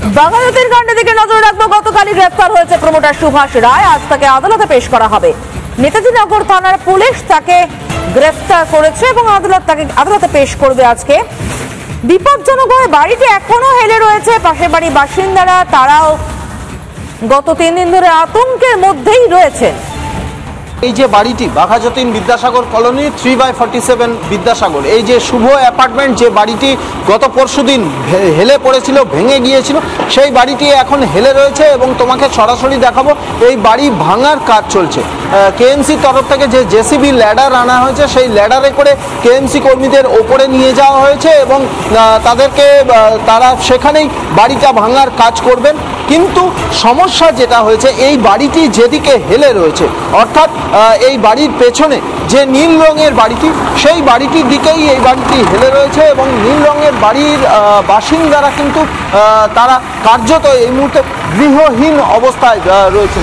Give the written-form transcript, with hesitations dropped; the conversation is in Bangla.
বাঘাযতীন কাণ্ডের দিকে নজর রাখবো। গতকালই গ্রেফতার হয়েছে প্রমোটার সুভাষ রায়, আজ তাকে আদালতে পেশ করা হবে। নেতাজি নগর থানার পুলিশ তাকে গ্রেফতার করেছে এবং আদালতে পেশ করবে আজকে। বিপজ্জনকভাবে বাড়িটি এখনো হেলে রয়েছে। পাশের বাড়ির বাসিন্দারা তারাও গত 3 দিন ধরে আতঙ্কের মধ্যেই রয়েছেন। এই যে বাড়িটি বাঘাযতীন বিদ্যাসাগর কলোনি 3/47 বিদ্যাসাগর, এই যে শুভ অ্যাপার্টমেন্ট, যে বাড়িটি গত পরশুদিন হেলে পড়েছিল, ভেঙে গিয়েছিল, সেই বাড়িটি এখন হেলে রয়েছে এবং তোমাকে সরাসরি দেখাবো। এই বাড়ি ভাঙার কাজ চলছে। কেএমসি তরফ থেকে যে জেসিবি ল্যাডার আনা হয়েছে, সেই ল্যাডারে করে কেএমসি কর্মীদের ওপরে নিয়ে যাওয়া হয়েছে এবং তারা সেখানেই বাড়িটা ভাঙার কাজ করবেন। কিন্তু সমস্যা যেটা হয়েছে, এই বাড়িটি যেদিকে হেলে রয়েছে, অর্থাৎ এই বাড়ির পেছনে যে নীল রঙের বাড়িটি, সেই বাড়িটির দিকেই এই বাড়িটি হেলে রয়েছে এবং নীল রঙের বাড়ির বাসিন্দারা কিন্তু তারা কার্যত এই মুহূর্তে গৃহহীন অবস্থায় রয়েছে।